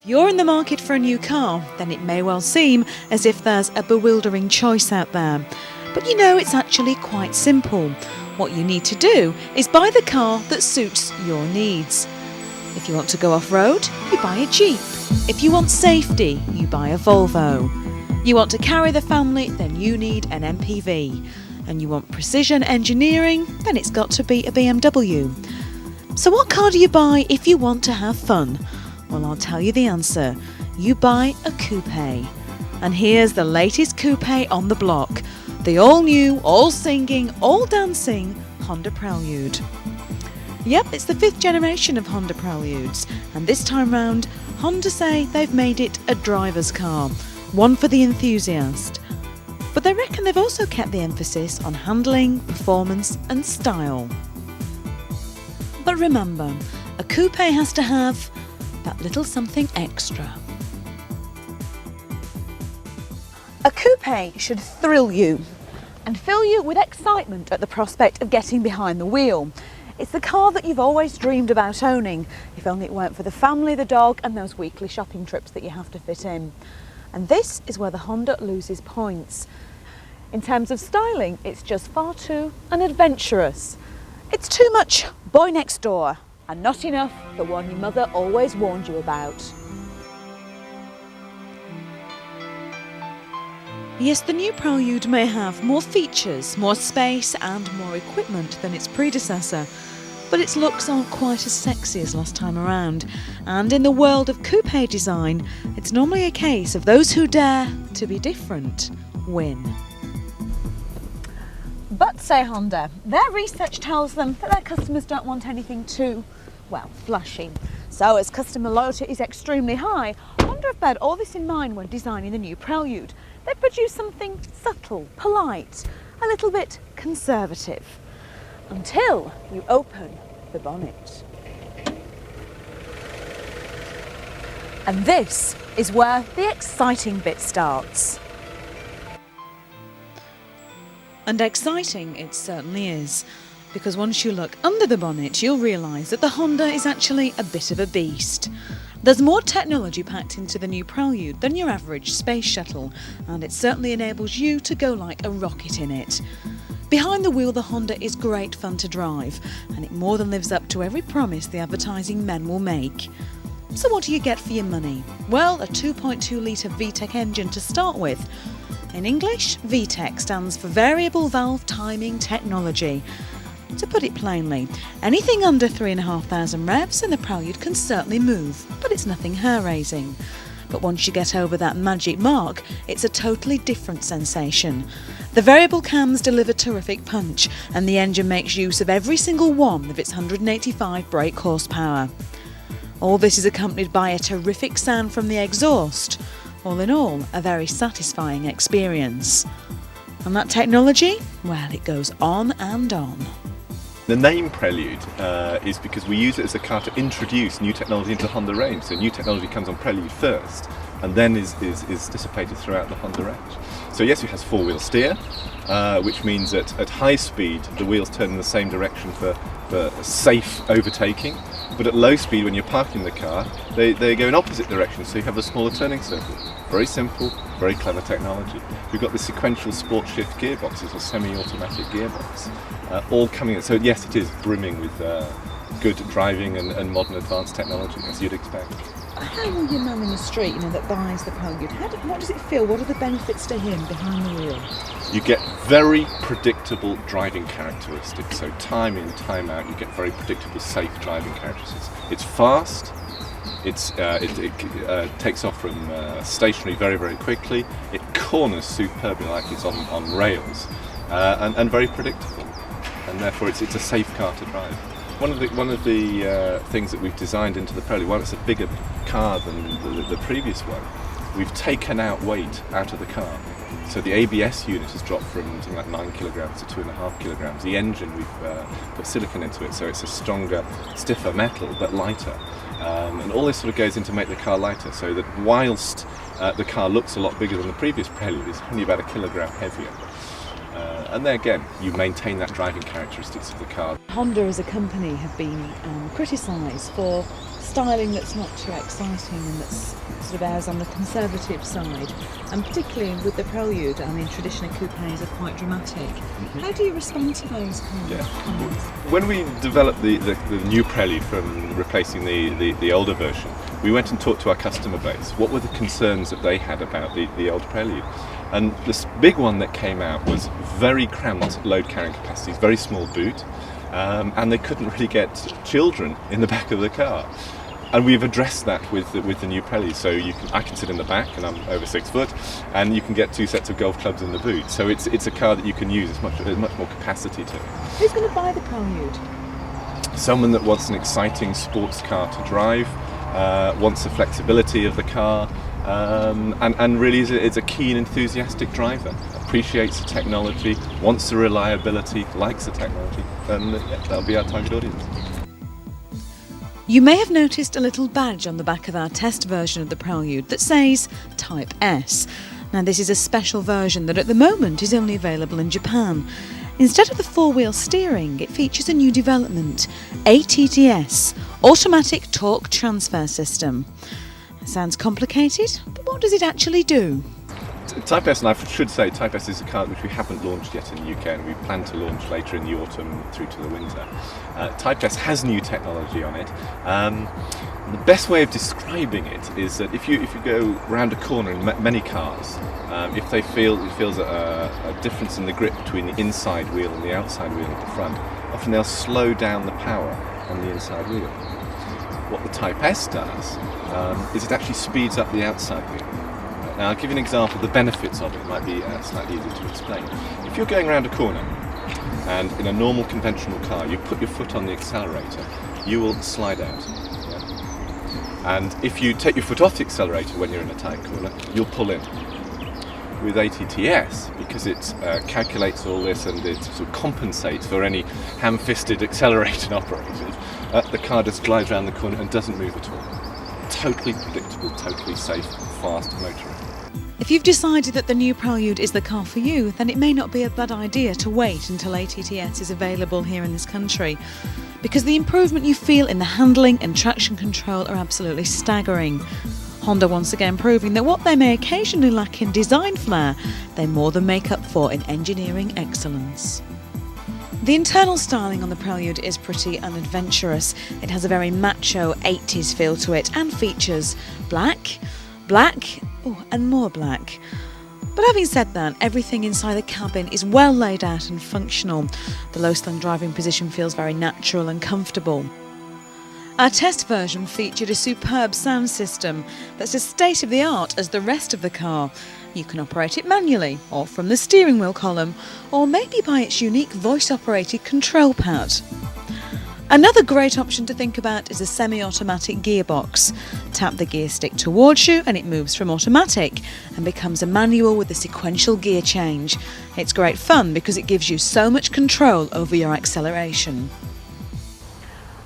you're in the market for a new car, then it may well seem as if there's a bewildering choice out there. But you know, it's actually quite simple. What you need to do is buy the car that suits your needs. If you want to go off-road, you buy a Jeep. If you want safety, you buy a Volvo. You want to carry the family, then you need an MPV. And you want precision engineering, then it's got to be a BMW. So what car do you buy if you want to have fun? Well, I'll tell you the answer. You buy a coupe. And here's the latest coupe on the block. The all-new, all-singing, all-dancing Honda Prelude. Yep, it's the 5th generation of Honda Preludes. And this time round, Honda say they've made it a driver's car. One for the enthusiast. But they reckon they've also kept the emphasis on handling, performance and style. But remember, a coupe has to have that little something extra. A coupe should thrill you and fill you with excitement at the prospect of getting behind the wheel. It's the car that you've always dreamed about owning, if only it weren't for the family, the dog and those weekly shopping trips that you have to fit in. And this is where the Honda loses points. In terms of styling, it's just far too unadventurous. It's too much boy next door and not enough the one your mother always warned you about. Yes, the new Prelude may have more features, more space and more equipment than its predecessor, but its looks aren't quite as sexy as last time around. And in the world of coupe design, it's normally a case of those who dare to be different win. But, say Honda, their research tells them that their customers don't want anything too, well, flashy. So as customer loyalty is extremely high, Honda have beared all this in mind when designing the new Prelude. They produce something subtle, polite, a little bit conservative. Until you open the bonnet. And this is where the exciting bit starts. And exciting it certainly is, because once you look under the bonnet, you'll realise that the Honda is actually a bit of a beast. There's more technology packed into the new Prelude than your average space shuttle, and it certainly enables you to go like a rocket in it. Behind the wheel, the Honda is great fun to drive, and it more than lives up to every promise the advertising men will make. So what do you get for your money? Well, a 2.2 litre VTEC engine to start with. In English, VTEC stands for Variable Valve Timing Technology. To put it plainly, anything under 3,500 revs and the Prelude can certainly move, but it's nothing hair-raising. But once you get over that magic mark, it's a totally different sensation. The variable cams deliver terrific punch, and the engine makes use of every single one of its 185 brake horsepower. All this is accompanied by a terrific sound from the exhaust. All in all, a very satisfying experience. And that technology? Well, it goes on and on. The name Prelude is because we use it as a car to introduce new technology into the Honda range. So new technology comes on Prelude first and then is dissipated throughout the Honda range. So yes, it has four-wheel steer, which means that at high speed the wheels turn in the same direction for safe overtaking. But at low speed, when you're parking the car, they go in opposite directions, so you have a smaller turning circle. Very simple, very clever technology. We've got the sequential sport shift gearboxes, a semi-automatic gearbox, all coming in. So yes, it is brimming with good driving and modern advanced technology, as you'd expect. How will your man in the street, that buys the Prelude, what does it feel? What are the benefits to him behind the wheel? You get very predictable driving characteristics. So time in, time out, you get very predictable, safe driving characteristics. It's fast. It takes off from stationary very, very quickly. It corners superbly like it's on rails, and very predictable. And therefore, it's a safe car to drive. One of the things that we've designed into the Prelude, while it's a bigger car than the previous one, we've taken out weight out of the car. So the ABS unit has dropped from something like 9 kilograms to 2.5 kilograms. The engine, we've put silicon into it, so it's a stronger, stiffer metal, but lighter. And all this sort of goes in to make the car lighter, so that whilst the car looks a lot bigger than the previous Prelude, it's only about 1 kilogram heavier. And then again, you maintain that driving characteristics of the car. Honda as a company have been criticised for styling that's not too exciting and that's sort of errs on the conservative side, and particularly with the Prelude. I mean, traditionally coupes are quite dramatic. How do you respond to those kind of comments? When we developed the new Prelude from replacing the older version, we went and talked to our customer base. What were the concerns that they had about the old Prelude? And this big one that came out was very cramped load carrying capacities, very small boot, and they couldn't really get children in the back of the car. And we've addressed that with the new Prelude. So I can sit in the back, and I'm over 6 foot, and you can get 2 sets of golf clubs in the boot. So it's a car that you can use. There's much more capacity to it. Who's going to buy the Prelude? Someone that wants an exciting sports car to drive, wants the flexibility of the car, and really is a keen, enthusiastic driver. Appreciates the technology, wants the reliability, likes the technology, and that'll be our target audience. You may have noticed a little badge on the back of our test version of the Prelude that says Type S. Now, this is a special version that at the moment is only available in Japan. Instead of the four-wheel steering, it features a new development, ATTS, Automatic Torque Transfer System. It sounds complicated, but what does it actually do? Type S, and I should say, Type S is a car which we haven't launched yet in the UK, and we plan to launch later in the autumn through to the winter. Type S has new technology on it. The best way of describing it is that if you go round a corner in many cars, if it feels a difference in the grip between the inside wheel and the outside wheel at the front, often they'll slow down the power on the inside wheel. What the Type S does is it actually speeds up the outside wheel. Now, I'll give you an example. The benefits of it might be slightly easier to explain. If you're going around a corner, and in a normal conventional car, you put your foot on the accelerator, you will slide out. Yeah? And if you take your foot off the accelerator when you're in a tight corner, you'll pull in. With ATTS, because it calculates all this and it sort of compensates for any ham-fisted accelerating operators, the car just glides around the corner and doesn't move at all. Totally predictable, totally safe, fast motoring. If you've decided that the new Prelude is the car for you, then it may not be a bad idea to wait until ATTS is available here in this country, because the improvement you feel in the handling and traction control are absolutely staggering. Honda once again proving that what they may occasionally lack in design flair, they more than make up for in engineering excellence. The internal styling on the Prelude is pretty unadventurous. It has a very macho 80s feel to it and features black, and more black. But having said that, everything inside the cabin is well laid out and functional. The low-slung driving position feels very natural and comfortable. Our test version featured a superb sound system that's as state-of-the-art as the rest of the car. You can operate it manually, or from the steering wheel column, or maybe by its unique voice-operated control pad. Another great option to think about is a semi-automatic gearbox. Tap the gear stick towards you and it moves from automatic and becomes a manual with a sequential gear change. It's great fun because it gives you so much control over your acceleration.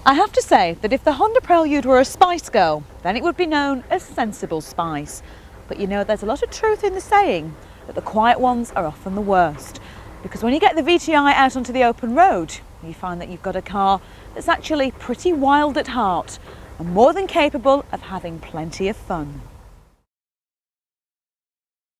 I have to say that if the Honda Prelude were a Spice Girl, then it would be known as Sensible Spice. But you know, there's a lot of truth in the saying that the quiet ones are often the worst. Because when you get the VTI out onto the open road, you find that you've got a car that's actually pretty wild at heart and more than capable of having plenty of fun.